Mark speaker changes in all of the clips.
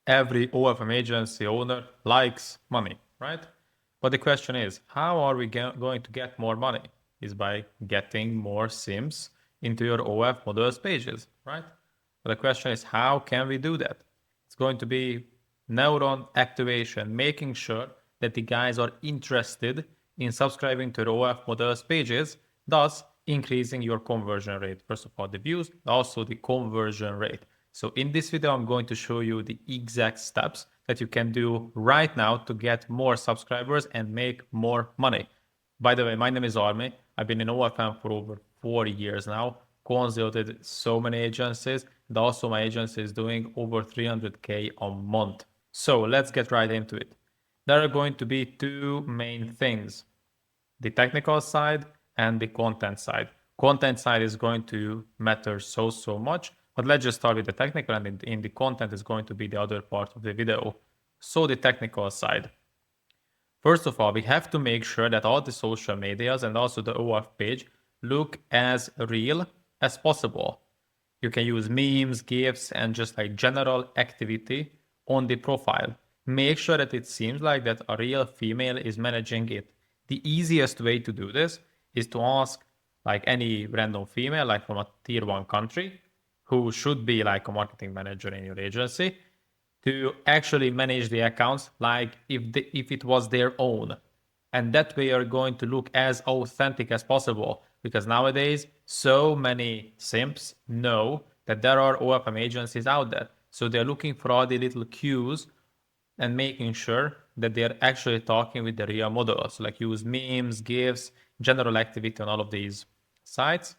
Speaker 1: every OFM agency owner likes money, right? But the question is, how are we going to get more money? Is by getting more sims into your OF models pages, right? But the question is, how can we do that? It's going to be neuron activation, making sure that the guys are interested in subscribing to the OF models pages, thus increasing your conversion rate. First of all, the views, also the conversion rate. So in this video, I'm going to show you the exact steps that you can do right now to get more subscribers and make more money. By the way, my name is Armi. I've been in OFM for over 4 years now, consulted so many agencies, and also my agency is doing over 300K a month. So let's get right into it. There are going to be two main things, the technical side and the content side. Content side is going to matter so much, but let's just start with the technical, and in the content is going to be the other part of the video. So the technical side. First of all, we have to make sure that all the social medias and also the OF page look as real as possible. You can use memes, GIFs, and just like general activity on the profile. Make sure that it seems like that a real female is managing it. The easiest way to do this is to ask like any random female, like from a tier 1 country, who should be like a marketing manager in your agency, to actually manage the accounts like if it was their own. And that way you're going to look as authentic as possible, because nowadays so many simps know that there are OFM agencies out there. So they're looking for all the little cues and making sure that they're actually talking with the real models, like use memes, GIFs, general activity on all of these sites.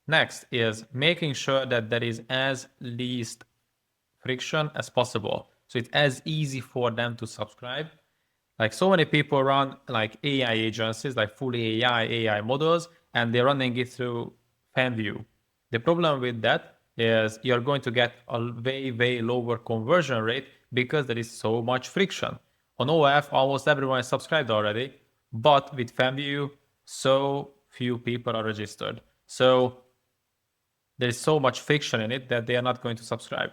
Speaker 1: Next is making sure that there is as least friction as possible. So it's as easy for them to subscribe. Like so many people run like AI agencies, like fully AI models, and they're running it through FanView. The problem with that is you're going to get a way lower conversion rate because there is so much friction. On OF, almost everyone is subscribed already, but with FanView, so few people are registered. So there is so much friction in it that they are not going to subscribe.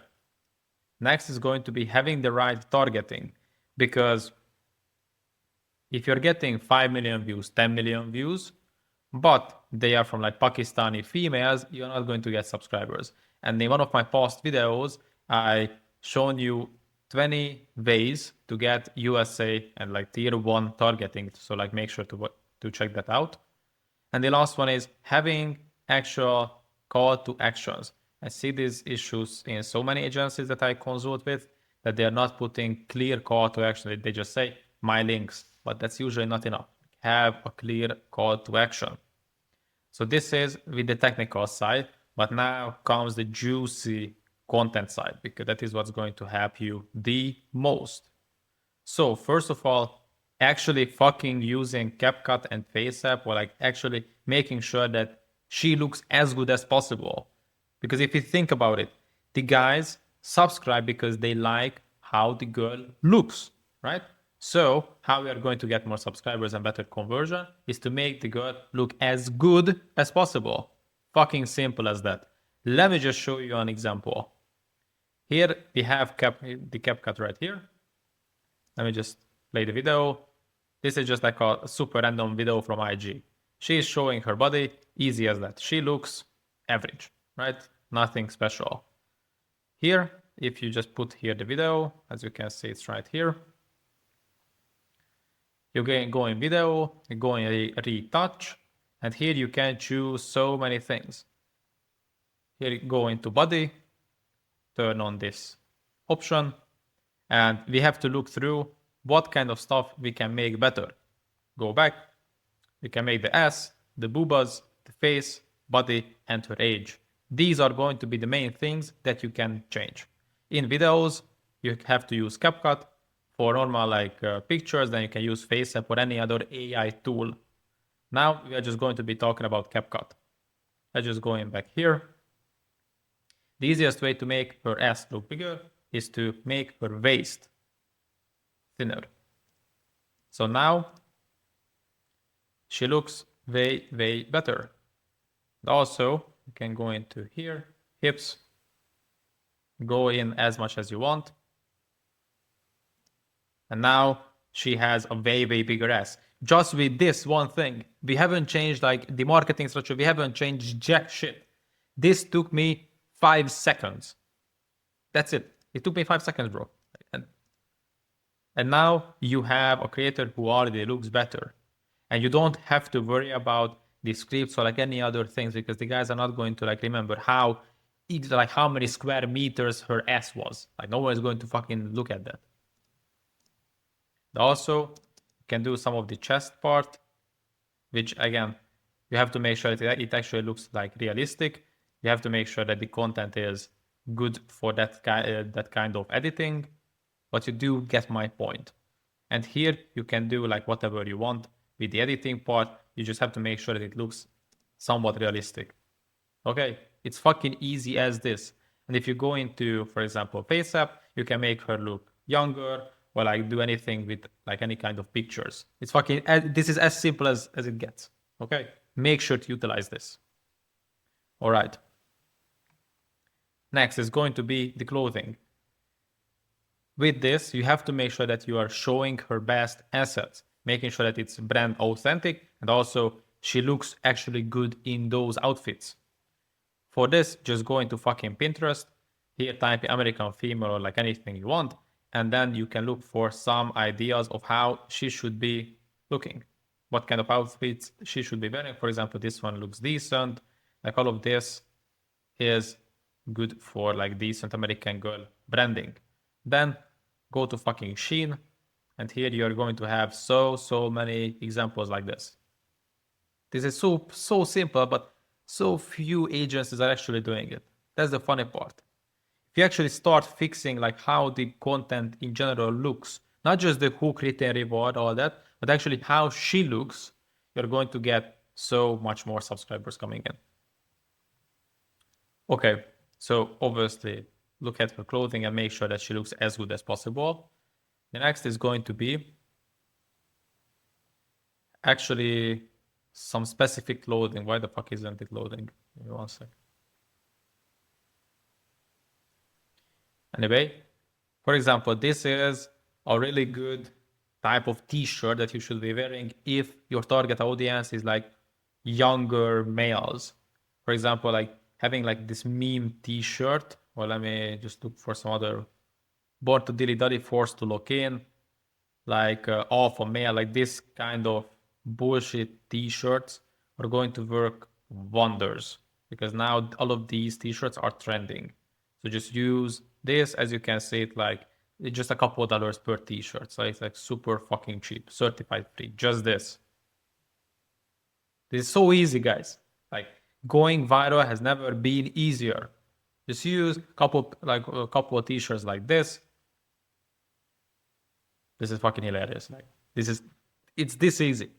Speaker 1: Next is going to be having the right targeting, because if you're getting 5 million views, 10 million views, but they are from like Pakistani females, you're not going to get subscribers. And in one of my past videos, I shown you 20 ways to get USA and like tier 1 targeting. So like make sure to check that out. And the last one is having actual call to actions. I see these issues in so many agencies that I consult with, that they are not putting clear call to action. They just say my links, but that's usually not enough. Have a clear call to action. So this is with the technical side, but now comes the juicy content side, because that is what's going to help you the most. So first of all, actually fucking using CapCut and FaceApp, or like actually making sure that she looks as good as possible. Because if you think about it, the guys subscribe because they like how the girl looks, right? So how we are going to get more subscribers and better conversion is to make the girl look as good as possible. Fucking simple as that. Let me just show you an example. Here we have the CapCut right here. Let me just play the video. This is just like a super random video from IG. She is showing her body, easy as that. She looks average, right? Nothing special. Here, if you just put here the video, as you can see, it's right here. You can go in video, you go in retouch, and here you can choose so many things. Here you go into body, turn on this option, and we have to look through what kind of stuff we can make better. Go back, we can make the ass, the boobas, the face, body, and her age. These are going to be the main things that you can change. In videos, you have to use CapCut. For normal like pictures, then you can use FaceApp or any other AI tool. Now we are just going to be talking about CapCut. Let's just go in back here. The easiest way to make her ass look bigger is to make her waist thinner. So now she looks way better. And also, you can go into here, hips, go in as much as you want. And now she has a way, way bigger ass. Just with this one thing. We haven't changed like the marketing structure. We haven't changed jack shit. This took me 5 seconds. That's it. It took me 5 seconds, bro. And, and now you have a creator who already looks better. And you don't have to worry about the scripts or like any other things because the guys are not going to like remember how many square meters her ass was. Like no one is going to fucking look at that. Also, you can do some of the chest part, which again, you have to make sure that it actually looks like realistic. You have to make sure that the content is good for that kind of editing, but you do get my point. And here you can do like whatever you want with the editing part. You just have to make sure that it looks somewhat realistic. Okay, it's fucking easy as this. And if you go into, for example, FaceApp, you can make her look younger or like do anything with like any kind of pictures. It's fucking, this is as simple as it gets. Okay, make sure to utilize this. All right. Next is going to be the clothing. With this, you have to make sure that you are showing her best assets, making sure that it's brand authentic and also she looks actually good in those outfits. For this, just go into fucking Pinterest, here type American female or like anything you want, and then you can look for some ideas of how she should be looking, what kind of outfits she should be wearing. For example, this one looks decent, like all of this is good for like decent American girl branding. Then go to fucking Shein, and here you're going to have so many examples like this. This is so simple, but so few agencies are actually doing it. That's the funny part. If you actually start fixing like how the content in general looks, not just the hook, return, reward, all that, but actually how she looks, you're going to get so much more subscribers coming in. Okay, so obviously look at her clothing and make sure that she looks as good as possible. The next is going to be actually some specific clothing. Why the fuck isn't it loading? Give me 1 sec. Anyway, for example, this is a really good type of t-shirt that you should be wearing if your target audience is like younger males. For example, like having like this meme t-shirt, or let me just look for some other, born to dilly dally, forced to lock in, like alpha male, like this kind of bullshit t-shirts are going to work wonders because now all of these t-shirts are trending. So just use this, as you can see it, like it's just a couple of dollars per t-shirt. So it's like super fucking cheap, certified free, just this. This is so easy, guys. Like going viral has never been easier. Just use a couple of t-shirts like this. This is fucking hilarious. Like it's this easy.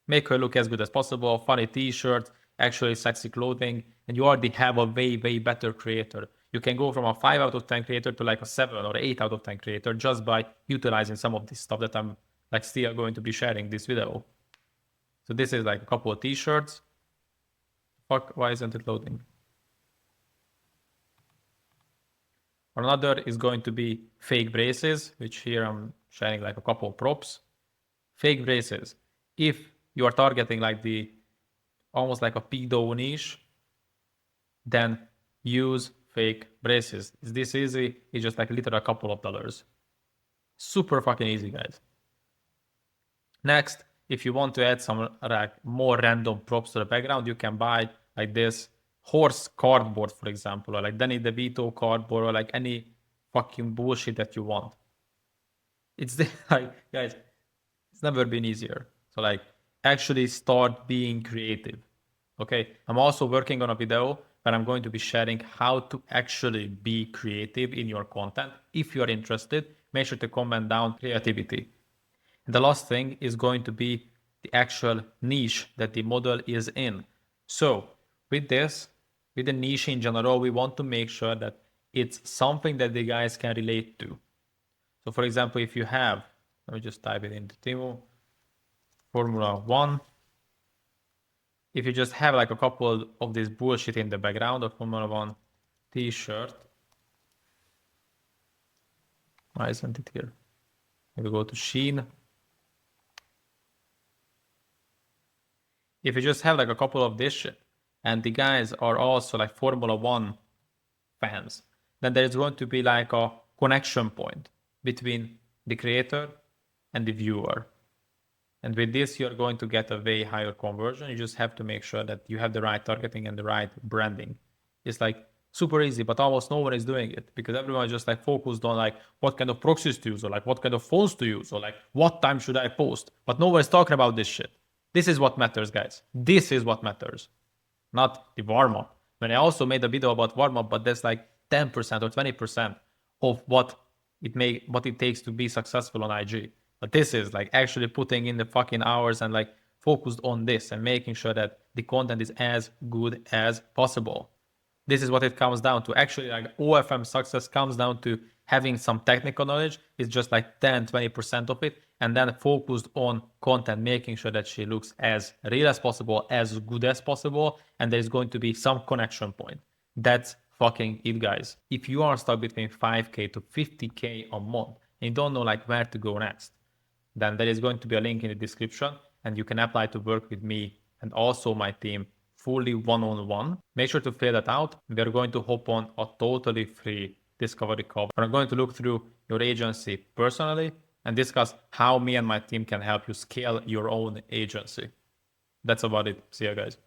Speaker 1: Make her look as good as possible. Funny t-shirt, actually sexy clothing, and you already have a way, way better creator. You can go from a 5 out of 10 creator to like a 7 or 8 out of 10 creator just by utilizing some of this stuff that I'm like still going to be sharing this video. So this is like a couple of t-shirts. Fuck, why isn't it loading? Another is going to be fake braces, which here I'm sharing like a couple of props. Fake braces. If you are targeting like the almost like a pedo niche, then use fake braces. Is this easy? It's just like literally a couple of dollars. Super fucking easy, guys. Next, if you want to add some like more random props to the background, you can buy like this horse cardboard, for example, or like Danny DeVito cardboard, or like any fucking bullshit that you want. It's like, guys, it's never been easier. So like actually start being creative. Okay, I'm also working on a video where I'm going to be sharing how to actually be creative in your content. If you're interested, make sure to comment down creativity. And the last thing is going to be the actual niche that the model is in. So with this, with the niche in general, we want to make sure that it's something that the guys can relate to. So for example, if you have, let me just type it into Timo, Formula 1. If you just have like a couple of this bullshit in the background of Formula 1 t-shirt. Why isn't it here? Maybe go to Sheen. If you just have like a couple of this shit, and the guys are also like Formula One fans, then there is going to be like a connection point between the creator and the viewer. And with this, you're going to get a way higher conversion. You just have to make sure that you have the right targeting and the right branding. It's like super easy, but almost no one is doing it because everyone is just like focused on like what kind of proxies to use or like what kind of phones to use or like what time should I post. But no one is talking about this shit. This is what matters, guys. This is what matters, not the warm up. When I also made a video about warm up, but that's like 10% or 20% of what it takes to be successful on IG. But this is like actually putting in the fucking hours and like focused on this and making sure that the content is as good as possible. This is what it comes down to. Actually, like OFM success comes down to having some technical knowledge. It's just like 10-20% of it, and then focused on content, making sure that she looks as real as possible, as good as possible, and there's going to be some connection point. That's fucking it, guys. If you are stuck between 5K to 50K a month and you don't know like where to go next, then there is going to be a link in the description and you can apply to work with me and also my team fully one-on-one. Make sure to fill that out. We are going to hop on a totally free discovery call. I'm going to look through your agency personally and discuss how me and my team can help you scale your own agency. That's about it. See you guys.